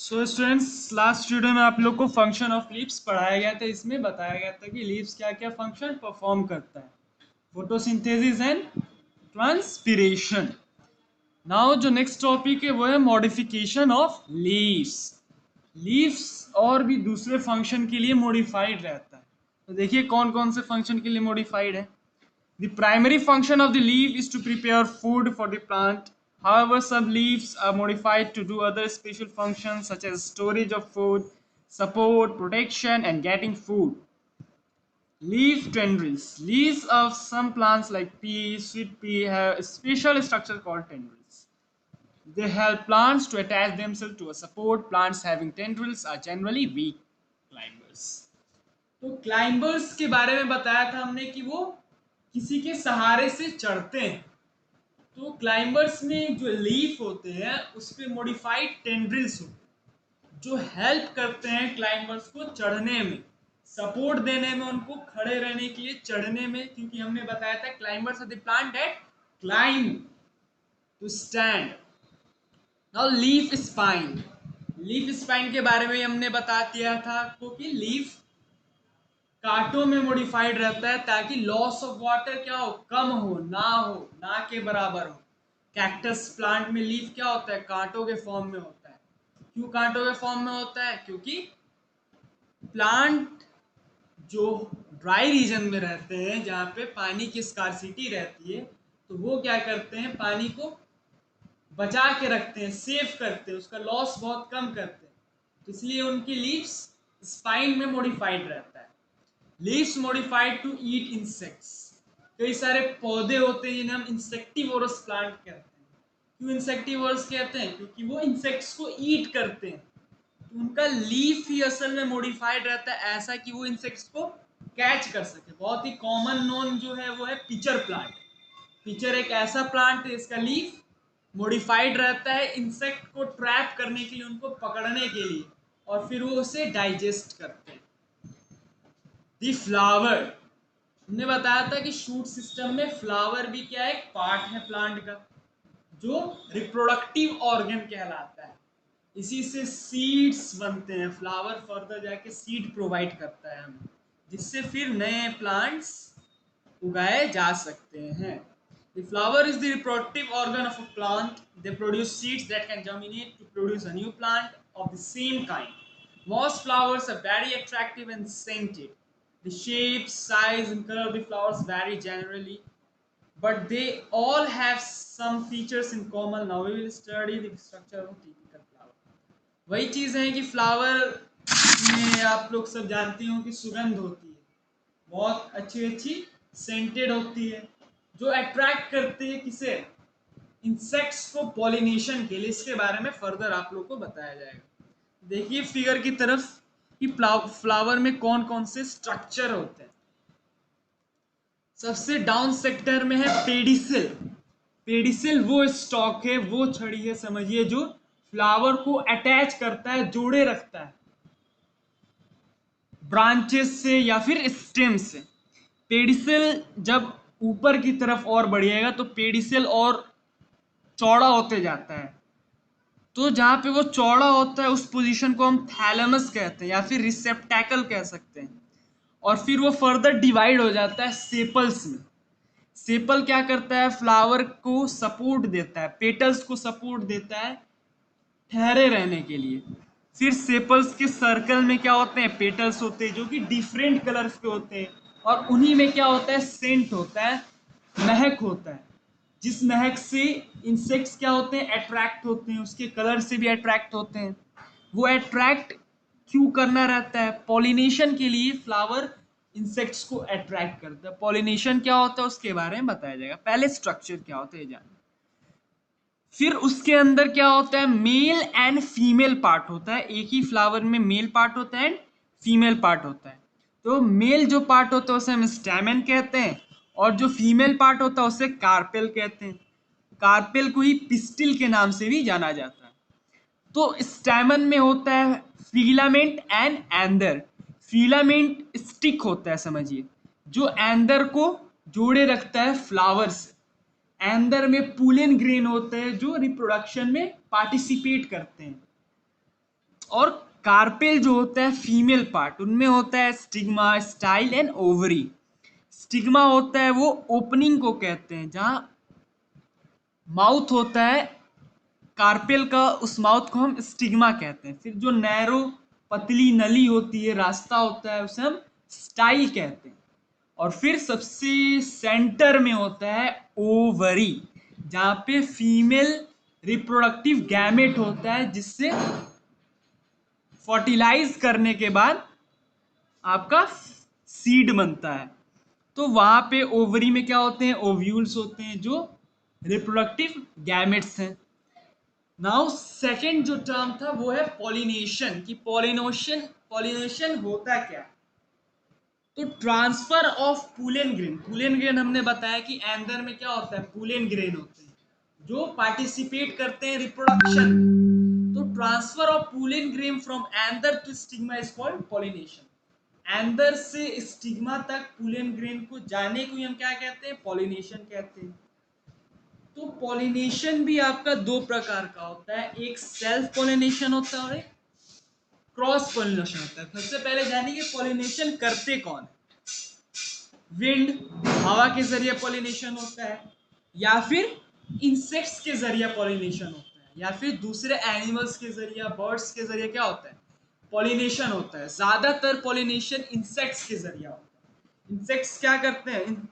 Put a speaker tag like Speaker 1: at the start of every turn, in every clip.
Speaker 1: So students, last video में आप लोग को फंक्शन ऑफ लीव्स पढ़ाया गया था। इसमें बताया गया था कि लीव्स क्या क्या फंक्शन परफॉर्म करता है, फोटोसिंथेसिस एंड ट्रांसपिरेशन। नाउ जो नेक्स्ट टॉपिक है वो है मॉडिफिकेशन ऑफ लीव्स। लीव्स और भी दूसरे फंक्शन के लिए मॉडिफाइड रहता है। तो देखिए कौन कौन से फंक्शन के लिए मॉडिफाइड है। The primary function of the leaf is to prepare food for the plant. However, some leaves are modified to do other special functions such as storage of food, support, protection, and getting food. Leaf tendrils. Leaves of some plants like pea, sweet pea have a special structure called tendrils. They help plants to attach themselves to a support. Plants having tendrils are generally weak climbers. तो climbers के बारे में बताया था हमने कि वो किसी के सहारे से चढ़ते हैं। तो क्लाइंबर्स में जो लीफ होते हैं उस पे मॉडिफाइड टेंड्रिल्स होते हैं जो हेल्प करते हैं क्लाइंबर्स को चढ़ने में, सपोर्ट देने में, उनको खड़े रहने के लिए चढ़ने में। क्योंकि हमने बताया था climbers are the plant that climb to stand. Now leaf spine. Leaf spine के बारे में हमने बता दिया था आपको कि लीफ कांटों में मॉडिफाइड रहता है ताकि लॉस ऑफ वाटर क्या हो, कम हो, ना के बराबर हो। कैक्टस प्लांट में लीफ क्या होता है, कांटों के फॉर्म में होता है। क्यों कांटों के फॉर्म में होता है? क्योंकि प्लांट जो ड्राई रीजन में रहते हैं जहाँ पे पानी की स्कार्सिटी रहती है, तो वो क्या करते हैं, पानी को बचा के रखते हैं, सेव करते हैं, उसका लॉस बहुत कम करते हैं। तो इसलिए उनकी लीव्स स्पाइन में मॉडिफाइड रहता है। Leaves modified to eat insects. कई सारे पौधे होते हैं जिन्हें हम इंसेक्टिवोरस प्लांट कहते हैं। क्यों इंसेक्टिवोरस कहते हैं? क्योंकि वो इंसेक्ट्स को ईट करते हैं। तो उनका लीफ ही असल में मॉडिफाइड रहता है ऐसा कि वो इंसेक्ट्स को कैच कर सके। बहुत ही कॉमन नोन जो है वो है पिचर प्लांट। पिचर एक ऐसा प्लांट है इसका लीफ मॉडिफाइड रहता है इंसेक्ट को ट्रैप करने के लिए, उनको पकड़ने के लिए, और फिर वो उसे डाइजेस्ट करते हैं। दी फ्लावर, हमने बताया था कि शूट सिस्टम में फ्लावर भी क्या है, एक पार्ट है प्लांट का जो रिप्रोडक्टिव ऑर्गन कहलाता है। इसी से सीड्स बनते हैं। फ्लावर फर्दर जाके सीड प्रोवाइड करता है हमें, जिससे फिर नए प्लांट्स उगाए जा सकते हैं। The flower is the reproductive organ of a plant. They produce seeds that can germinate to produce a new plant of the same kind. Most flowers are very attractive and scented. The shape, size, and color of the flowers vary generally, but they all have some features in common. Now we will study the structure of a typical flower. वही चीज़ है कि flower में आप लोग सब जानती हो कि सुगंध होती है, बहुत अच्छी अच्छी सेंटेड होती है, जो अट्रैक्ट करती है किसे, इंसेक्ट्स को पॉलिनेशन के लिए। इसके बारे में फर्दर आप लोग को बताया जाएगा। देखिए फिगर की तरफ कि फ्लावर में कौन कौन से स्ट्रक्चर होते हैं। सबसे डाउन सेक्टर में है पेडिसिल। पेडिसिल वो स्टॉक है, वो छड़ी है समझिए, जो फ्लावर को अटैच करता है, जोड़े रखता है ब्रांचेस से या फिर स्टेम से। पेडिसिल जब ऊपर की तरफ और बढ़िएगा तो पेडिसिल और चौड़ा होते जाता है। तो जहां पे वो चौड़ा होता है उस पोजीशन को हम थैलेमस कहते हैं या फिर रिसेप्टैकल कह सकते हैं। और फिर वो फर्दर डिवाइड हो जाता है सेपल्स में। सेपल क्या करता है, फ्लावर को सपोर्ट देता है, पेटल्स को सपोर्ट देता है ठहरे रहने के लिए। फिर सेपल्स के सर्कल में क्या होते हैं, पेटल्स होते हैं जो कि डिफरेंट कलर्स के होते हैं, और उन्हीं में क्या होता है, सेंट होता है, महक होता है, जिस महक से इंसेक्ट्स क्या होते हैं, अट्रैक्ट होते हैं, उसके कलर से भी अट्रैक्ट होते हैं। वो अट्रैक्ट क्यों करना रहता है, पॉलिनेशन के लिए फ्लावर इंसेक्ट्स को अट्रैक्ट करता है। पॉलिनेशन क्या होता है उसके बारे में बताया जाएगा, पहले स्ट्रक्चर क्या होता है जानिए। फिर उसके अंदर क्या होता है, मेल एंड फीमेल पार्ट होता है। एक ही फ्लावर में मेल पार्ट होता है एंड फीमेल पार्ट होता है। तो मेल जो पार्ट होता है उसे हम स्टैमेन कहते हैं, और जो फीमेल पार्ट होता है उसे कार्पेल कहते हैं। कार्पेल को ही पिस्टिल के नाम से भी जाना जाता है। तो स्टैमन में होता है फिलामेंट एंड एंदर। फिलामेंट स्टिक होता है समझिए, जो एंदर को जोड़े रखता है फ्लावर से। एंदर में पुलिन ग्रेन होते हैं जो रिप्रोडक्शन में पार्टिसिपेट करते हैं। और कार्पेल जो होता है फीमेल पार्ट, उनमें होता है stigma, style and ovary. Stigma होता है वो ओपनिंग को कहते हैं, जहां माउथ होता है कार्पेल का, उस माउथ को हम स्टिग्मा कहते हैं। फिर जो नैरो पतली नली होती है, रास्ता होता है, उसे हम स्टाइल कहते हैं। और फिर सबसे सेंटर में होता है ओवरी, जहां पे फीमेल रिप्रोडक्टिव गैमेट होता है, जिससे फर्टिलाइज करने के बाद आपका सीड बनता है। तो वहां पे ओवरी में क्या होते हैं, ओव्यूल्स होते हैं जो रिप्रोडक्टिव गैमेट्स हैं। नाउ सेकंड जो टर्म था वो है पॉलिनेशन, कि पॉलिनेशन होता क्या है। तो transfer of pollen grain, पूलेन grain हमने बताया कि एंदर में क्या होता है, पूलेन ग्रेन होते हैं जो पार्टिसिपेट करते हैं रिप्रोडक्शन में। तो transfer of pollen grain from anther to stigma is called pollination. Anther से स्टिग्मा तक पूलेन ग्रेन को जाने को हम क्या कहते हैं, पॉलिनेशन कहते हैं। तो पॉलिनेशन भी आपका दो प्रकार का होता है, एक सेल्फ पॉलिनेशन होता है और एक क्रॉस पॉलिनेशन होता है। सबसे पहले जानिए पॉलिनेशन करते कौन है। विंड, हवा के जरिए पॉलिनेशन होता है, या फिर इंसेक्ट्स के जरिए पॉलिनेशन होता है, या फिर दूसरे एनिमल्स के जरिए, बर्ड्स के जरिए क्या होता है, पॉलिनेशन होता है। ज्यादातर पॉलिनेशन इंसेक्ट्स के जरिए होता है। इंसेक्ट्स क्या करते हैं,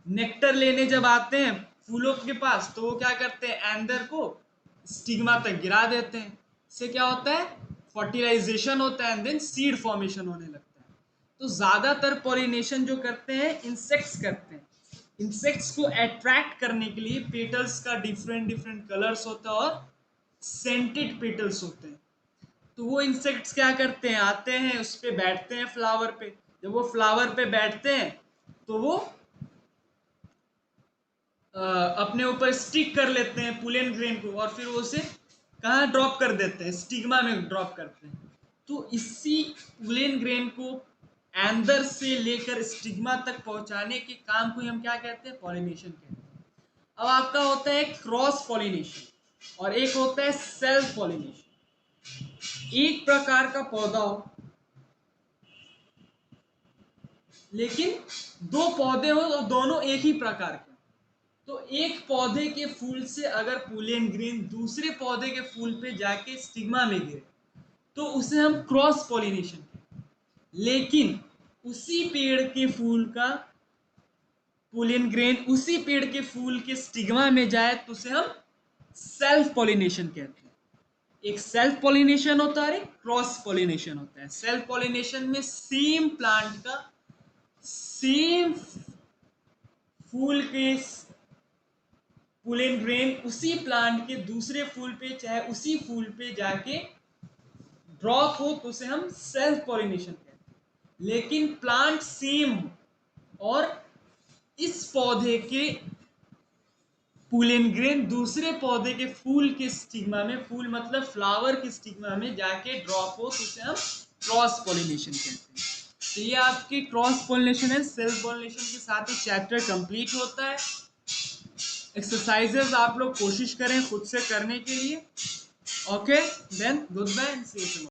Speaker 1: नेक्टर लेने जब आते हैं फूलों के पास, तो वो क्या करते हैं, एंदर को स्टिग्मा तक गिरा देते हैं। इससे क्या होता है, फर्टिलाइजेशन होता है एंड देन सीड फॉर्मेशन होने लगता है। तो ज्यादातर पॉलिनेशन जो करते हैं इंसेक्ट्स करते हैं। इंसेक्ट्स को अट्रैक्ट करने के लिए पेटल्स का डिफरेंट डिफरेंट कलर्स होता है और सेंटेड पेटल्स होते हैं। तो वो इंसेक्ट्स क्या करते हैं, आते हैं उस पे बैठते हैं फ्लावर पे। जब वो फ्लावर पे बैठते हैं तो वो अपने ऊपर स्टिक कर लेते हैं पुलेन ग्रेन को, और फिर वो उसे कहाँ ड्रॉप कर देते हैं, स्टिग्मा में ड्रॉप करते हैं। तो इसी पुलेन ग्रेन को एंदर से लेकर स्टिग्मा तक पहुंचाने के काम को हम क्या कहते हैं, पॉलिनेशन कहते हैं। अब आपका होता है क्रॉस पॉलिनेशन और एक होता है सेल्फ पॉलिनेशन। एक प्रकार का पौधा हो, लेकिन दो पौधे हो और दोनों एक ही प्रकार के। तो एक पौधे के फूल से अगर पुलेन ग्रेन दूसरे पौधे के फूल पे जाके स्टिग्मा में गिरे, तो उसे हम क्रॉस पॉलिनेशन कहते हैं। लेकिन उसी पेड़ के फूल का पुलेन ग्रेन उसी पेड़ के फूल के स्टिग्मा में जाए, तो उसे हम सेल्फ पॉलिनेशन कहते हैं। एक सेल्फ पॉलिनेशन होता है, एक क्रॉस पॉलिनेशन होता है। सेल्फ पॉलिनेशन में सेम प्लांट का सेम फूल के पुलेन ग्रेन उसी प्लांट के दूसरे फूल पे, चाहे उसी फूल पे जाके ड्रॉप हो, तो उसे हम सेल्फ पॉलिनेशन कहते हैं। लेकिन प्लांट सेम और इस पौधे के पुलेन ग्रेन दूसरे पौधे के फूल के स्टिग्मा में, फूल मतलब फ्लावर के स्टिग्मा में जाके ड्रॉप हो, तो उसे हम क्रॉस पॉलिनेशन कहते हैं। तो ये आपकी क्रॉस पॉलिनेशन है। सेल्फ पॉलिनेशन के साथ ही चैप्टर कंप्लीट होता है। एक्सरसाइजेस आप लोग कोशिश करें खुद से करने के लिए। Okay, then good bye and see you.